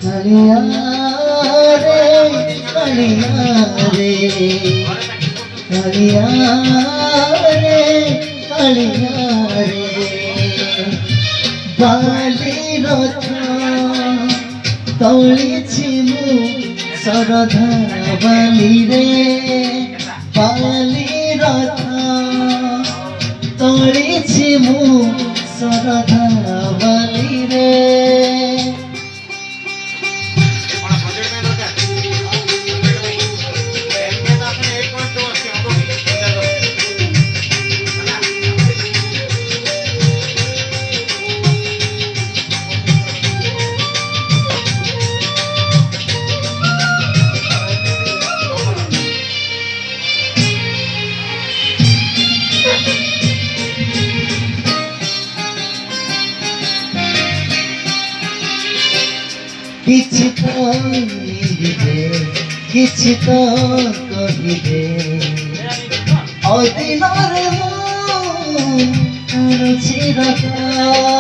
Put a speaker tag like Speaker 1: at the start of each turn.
Speaker 1: কালিয়া রে কালিয়া রে কালিয়া রে কালিয়া রে বালি রথ তলিছি মু শরধা বালি রে বালি রথ তলিছি মু শরধা বালি রে किछि तो कहिबे किछि तो कहिबे अदिनर मु अनुछि रथा